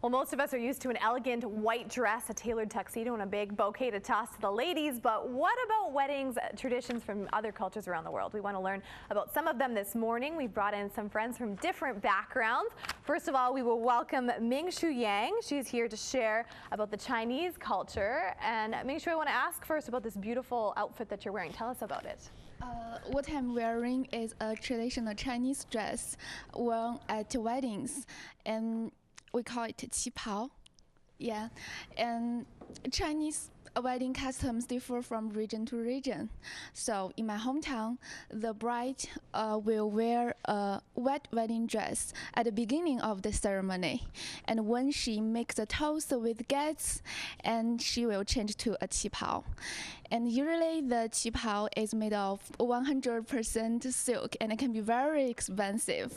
Well, most of us are used to an elegant white dress, a tailored tuxedo, and a big bouquet to toss to the ladies. But what about weddings traditions from other cultures around the world? We want to learn about some of them this morning. We've brought in some friends from different backgrounds. First of all, we will welcome Ming-Shu Yang. She's here to share about the Chinese culture. And Ming-Shu, I want to ask first about this beautiful outfit that you're wearing. Tell us about it. What I'm wearing is a traditional Chinese dress worn at weddings, and we call it qipao. Yeah, and Chinese wedding customs differ from region to region. So in my hometown, the bride will wear a wet wedding dress at the beginning of the ceremony. And when she makes a toast with guests, and she will change to a qipao. And usually the qipao is made of 100% silk, and it can be very expensive.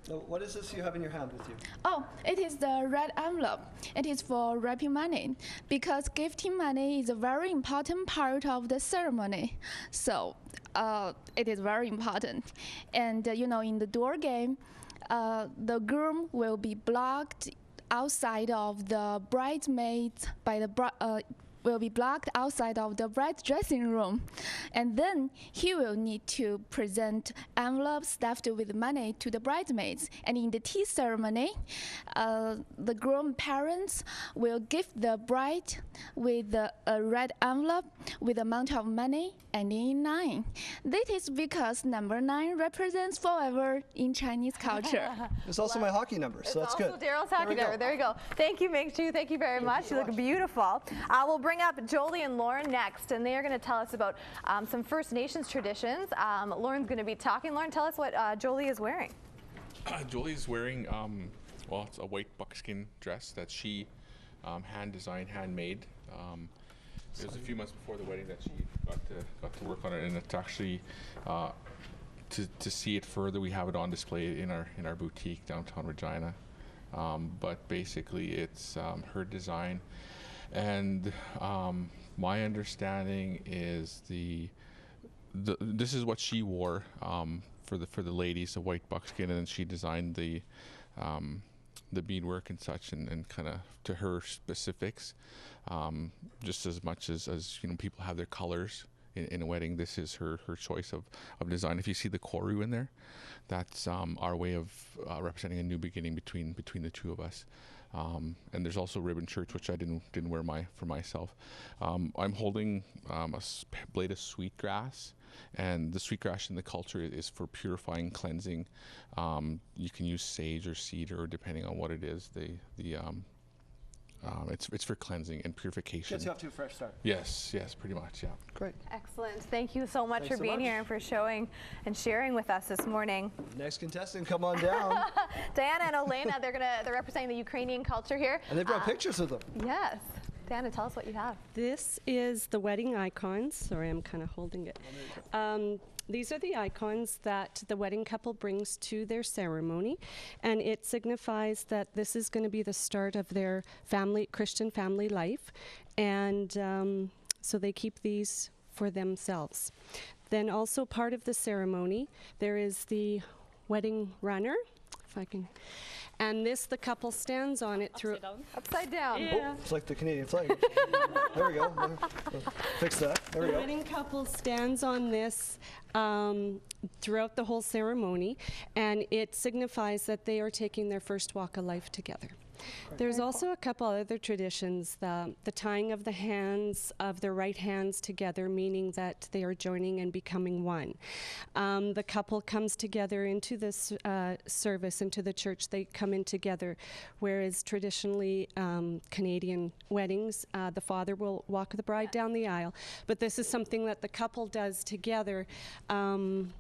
So what is this you have in your hand with you? Oh, it is the red envelope. It is for wrapping money, because gifting money is a very important part of the ceremony. So it is very important. And you know, in the door game, the groom will be blocked outside of the bridesmaids by the will be blocked outside of the bride's dressing room, and then he will need to present envelopes stuffed with money to the bridesmaids. And in the tea ceremony, the groom parents will gift the bride with a red envelope with amount of money ending in 9. That is because number 9 represents forever in Chinese culture. It's also my hockey number, so that's good. It's also Daryl's hockey number. There you go. Thank you, Ming-Shu. Thank you very much. You look beautiful. We'll bring up Jolie and Lauren next, and they are going to tell us about some First Nations traditions. Lauren's going to be talking. Lauren, tell us what Jolie is wearing. Jolie's wearing, well, it's a white buckskin dress that she hand-designed, handmade. It was a few months before the wedding that she got to work on it, and it's actually to see it further, we have it on display in our boutique downtown Regina. But basically, it's her design, and my understanding is this is what she wore for the ladies, the white buckskin, and then she designed the beadwork and such, and kind of to her specifics, just as much as you know, people have their colors in a wedding. This is her choice of design. If you see the koru in there, that's our way of representing a new beginning between the two of us. And there's also ribbon shirts, which I didn't wear for myself. I'm holding a blade of sweetgrass, and the sweetgrass in the culture is for purifying, cleansing. You can use sage or cedar, depending on what it is. It's for cleansing and purification. Gets you off to a fresh start. Yes, pretty much, yeah. Great. Excellent. Thank you so much for being here and for showing and sharing with us this morning. Next contestant, come on down. Diana and Elena, they're representing the Ukrainian culture here. And they brought pictures of them. Yes. Diana, tell us what you have. This is the wedding icons. Sorry, I'm kind of holding it. These are the icons that the wedding couple brings to their ceremony, and it signifies that this is going to be the start of their Christian family life, and so they keep these for themselves. Then also part of the ceremony, there is the wedding runner, if I can, and the couple stands on it through upside down. Yeah. Oh, it's like the Canadian flag. There we go. Fix that. There we go. The wedding couple stands on this throughout the whole ceremony, and it signifies that they are taking their first walk of life together. There's also a couple other traditions, the tying of the hands of their right hands together, meaning that they are joining and becoming one. The couple comes together into this service, into the church. They come in together, whereas traditionally Canadian weddings, the father will walk the bride down the aisle, but this is something that the couple does together, and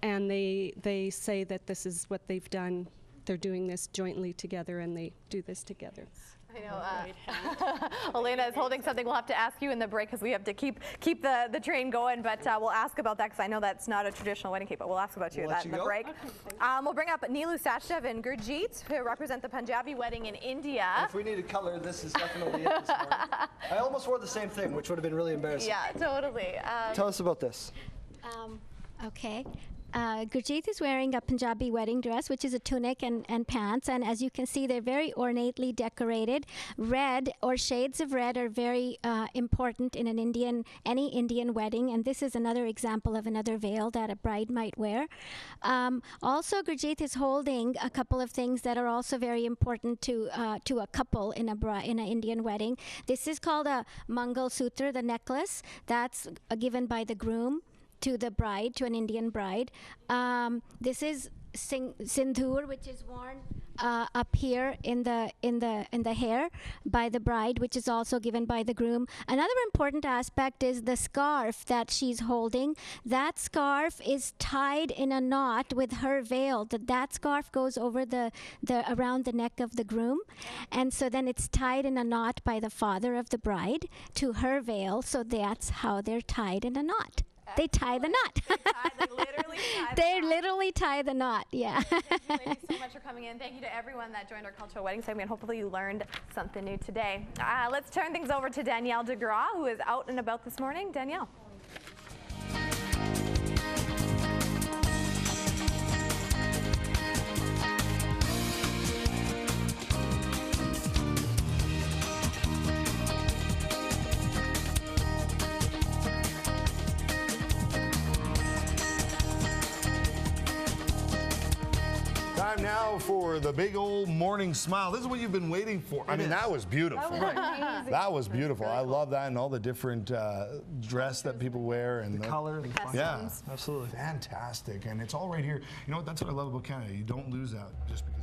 they say that this is what they've done. They're doing this jointly together, and they do this together. I know. Elena is holding something. We'll have to ask you in the break, because we have to keep the train going. But we'll ask about that, because I know that's not a traditional wedding cake. But we'll ask about you that in the break. Okay, we'll bring up Neelu Sachdev and Gurjeet, who represent the Punjabi wedding in India. If we needed color, this is definitely it this morning. I almost wore the same thing, which would have been really embarrassing. Yeah, totally. Tell us about this. Okay. Gurjeet is wearing a Punjabi wedding dress, which is a tunic and pants. And as you can see, they're very ornately decorated. Red or shades of red are very important in any Indian wedding. And this is another example of another veil that a bride might wear. Also, Gurjeet is holding a couple of things that are also very important to a couple in an Indian wedding. This is called a Mangal Sutra, the necklace that's given by the groom to the bride, to an Indian bride. This is Sindhur, which is worn up here in the hair by the bride, which is also given by the groom. Another important aspect is the scarf that she's holding. That scarf is tied in a knot with her veil. That scarf goes over around the neck of the groom, and so then it's tied in a knot by the father of the bride to her veil. So that's how they're tied in a knot. They tie the knot. They literally tie the knot. Yeah. Thank you ladies so much for coming in. Thank you to everyone that joined our cultural wedding segment. Hopefully you learned something new today. Let's turn things over to Danielle DeGraw, who is out and about this morning. Danielle. Time now for the big old morning smile. This is what you've been waiting for. I mean, that was beautiful. That was beautiful. I love that, and all the different dress that people wear and the color. Yeah, absolutely fantastic. And it's all right here. You know what? That's what I love about Canada. You don't lose out just because